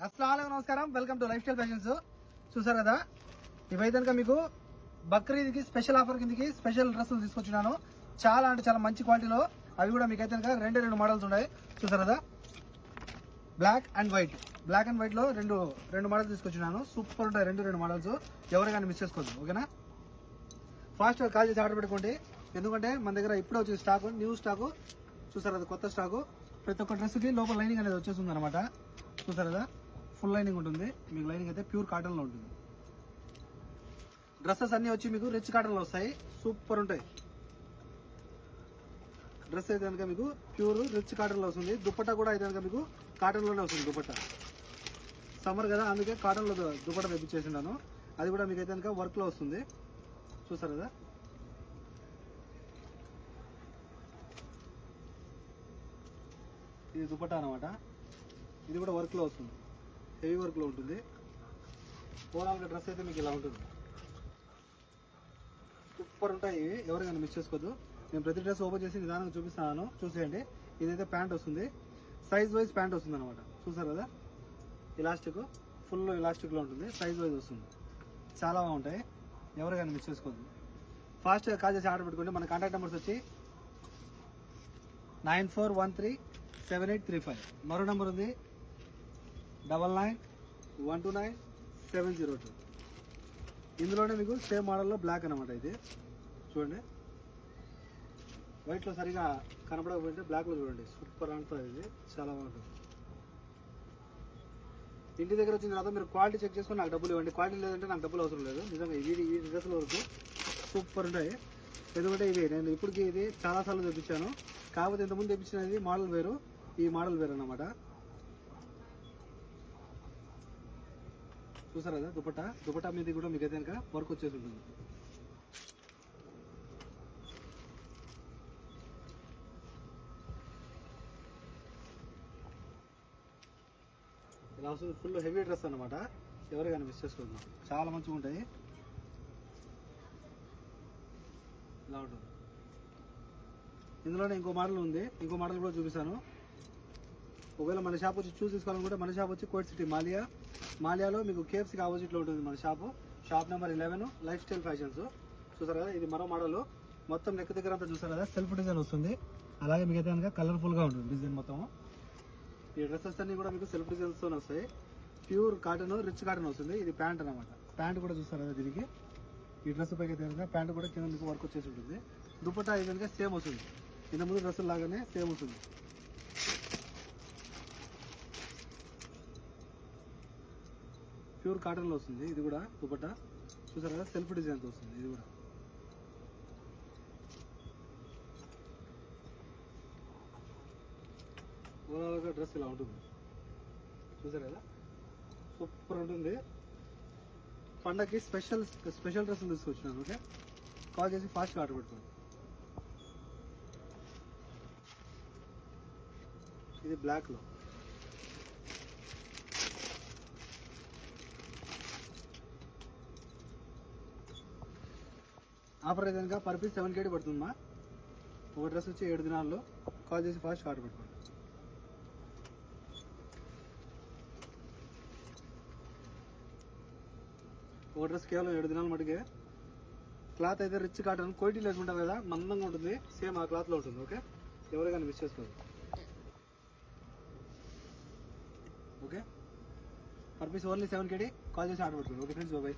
అస్సలాము నమస్కారం, welcome to life style fashions. చూసారు కదా, ఇవైతే కనుక మీకు బక్రీద్కి స్పెషల్ ఆఫర్ కిందకి స్పెషల్ డ్రెస్సులు తీసుకొచ్చినాను. చాలా అంటే చాలా మంచి క్వాలిటీలో. అవి కూడా మీకు అయితే కనుక రెండు మోడల్స్ ఉన్నాయి. చూసారు కదా, బ్లాక్ అండ్ వైట్ లో రెండు మోడల్స్ తీసుకొచ్చినాను. సూపర్ ఉంటాయి రెండు మోడల్స్. ఎవరికైనా మిస్ చేసుకోవద్దు, ఓకేనా. ఫాస్ట్ గా కాల్ చేసి ఆర్డర్ పెట్టుకోండి, ఎందుకంటే మన దగ్గర ఇప్పుడే వచ్చే స్టాక్, న్యూ స్టాక్. చూసారు కదా, కొత్త స్టాక్. ప్రతి ఒక్క డ్రెస్ కి లోపల లైనింగ్ అనేది వచ్చేస్తుంది అనమాట. చూసారు కదా, ఫుల్ లైనింగ్ ఉంటుంది. మీకు లైనింగ్ అయితే ప్యూర్ కాటన్ లో ఉంటుంది. డ్రెస్సెస్ అన్ని వచ్చి మీకు రిచ్ కాటన్ లో వస్తాయి. సూపర్ ఉంటాయి. డ్రెస్ అయితే కనుక మీకు ప్యూర్ రిచ్ కాటన్ లో వస్తుంది. దుపట్టా కూడా అయితే కనుక మీకు కాటన్ లోనే వస్తుంది. దుపట్టా సమ్మర్ కదా, అందుకే కాటన్ లో దుపట్టా తెప్పించేసినాను. అది కూడా మీకు అయితే కనుక వర్క్ లో వస్తుంది. చూసారు కదా, ఇది దుపట్టా అనమాట. ఇది కూడా వర్క్ లో వస్తుంది, హెవీ వర్క్ లో ఉంటుంది. ఓవరాల్ గా డ్రెస్ అయితే మీకు ఇలా ఉంటుంది. సూపర్ ఉంటాయి ఇవి, ఎవరికైనా మిస్ చేసుకోవద్దు. నేను ప్రతి డ్రెస్ ఓపెన్ చేసి నిదానంగా చూపిస్తున్నాను, చూసేయండి. ఇదైతే ప్యాంట్ వస్తుంది, సైజ్ వైజ్ ప్యాంట్ వస్తుంది అనమాట. చూసారు కదా, ఇలాస్టిక్ ఫుల్ ఇలాస్టిక్ లో ఉంటుంది, సైజ్ వైజ్ వస్తుంది. చాలా బాగుంటాయి, ఎవరికైనా మిస్ చేసుకోవద్దు. ఫాస్ట్గా కాల్ చేసి ఆర్డర్ పెట్టుకోండి. మన కాంటాక్ట్ నెంబర్స్ వచ్చి 94137835. మరో నెంబర్ ఉంది 99129702. ఇందులోనే మీకు సేమ్ మోడల్లో బ్లాక్ అనమాట. ఇది చూడండి, వైట్లో సరిగా కనపడకపోతే బ్లాక్లో చూడండి. సూపర్ అంటుంది, ఇది చాలా బాగుంటుంది. ఇంటి దగ్గర వచ్చిన తర్వాత మీరు క్వాలిటీ చెక్ చేసుకుని నాకు డబ్బులు ఇవ్వండి. క్వాలిటీ లేదంటే నాకు డబ్బులు అవసరం లేదు. నిజంగా ఈ డ్రెస్సుల వరకు సూపర్ ఉంటాయి. ఎందుకంటే ఇది నేను ఇప్పటికి ఇది చాలాసార్లు తెప్పించాను. కాకపోతే ఇంతకుముందు తెప్పించినది మోడల్ వేరు, ఈ మోడల్ వేరు అన్నమాట. చూసారు కదా, దుపట్టా మీద కూడా మీకు అయితే కనుక వర్క్ వచ్చేసి ఉంటుంది. ఇలా వస్తుంది, ఫుల్ హెవీ డ్రెస్ అనమాట. ఎవరికైనా మిస్ చేసుకుంటున్నాం, చాలా మంచిగా ఉంటాయి. ఇలా ఉంటుంది. ఇందులోనే ఇంకో మోడల్ ఉంది, ఇంకో మోడల్ కూడా చూపిస్తాను. ఒకవేళ మన షాప్ వచ్చి చూసి తీసుకోవాలనుకుంటే మన షాప్ వచ్చి కోట్ సిటీ మాలియాలో మీకు కేఎఫ్సీకి ఆపోజిట్లో ఉంటుంది మన shop number 11, life style fashions. చూసారు కదా, ఇది మరో మోడల్. మొత్తం నెక్ దగ్గర అంతా చూసారు కదా, సెల్ఫ్ డిజైన్ వస్తుంది. అలాగే మీకు అయితే కనుక కలర్ఫుల్ గా ఉంటుంది డిజైన్ మొత్తం. ఈ డ్రెస్సెస్ అన్ని కూడా మీకు సెల్ఫ్ డిజైన్స్ తో వస్తాయి. ప్యూర్ కాటన్, రిచ్ కాటన్ వస్తుంది. ఇది ప్యాంట్ అనమాట. ప్యాంట్ కూడా చూస్తారు కదా, దీనికి ఈ డ్రెస్ పైకి అయితే కనుక ప్యాంట్ కూడా కింద మీకు వర్క్ వచ్చేసి ఉంటుంది. దుపట్టా ఇది కనుక సేమ్ వస్తుంది, ఇంత ముందు డ్రెస్సులు లాగానే సేమ్ వస్తుంది. ప్యూర్ కాటన్ లో వస్తుంది. ఇది కూడా దుపట్టా చూసారు కదా, సెల్ఫ్ డిజైన్ తో వస్తుంది. ఇది కూడా ఓవరాల్ గా డ్రెస్ ఇలా ఉంటుంది. చూసారు కదా, సూపర్ ఉంటుంది. పండగకి స్పెషల్ డ్రెస్సులు తీసుకొచ్చినాను. ఓకే, కాల్ చేసి ఫాస్ట్గా ఆర్డర్ పెట్టుకోండి. ఇది బ్లాక్ లో, ఆఫర్ అయితే కనుక పర్ పీస్ 7 KD పడుతుందమ్మా. ఒక డ్రెస్ వచ్చి 7 దినాల్లో. కాల్ చేసి ఫాస్ట్ ఆర్డర్ పెట్టుకోండి. ఒక డ్రెస్ కేవలం 7 దినాల మటుకే. క్లాత్ అయితే రిచ్ కాటన్, క్వాలిటీ లేకుంటారు కదా, మందంగా ఉంటుంది. సేమ్ ఆ క్లాత్ లో ఉంటుంది. ఓకే, ఎవరికైనా మిస్ చేసుకోదు. Okay, per piece only 7 KD. Call చేసి ఆర్డర్ పెట్టుకోండి. Okay friends, bye.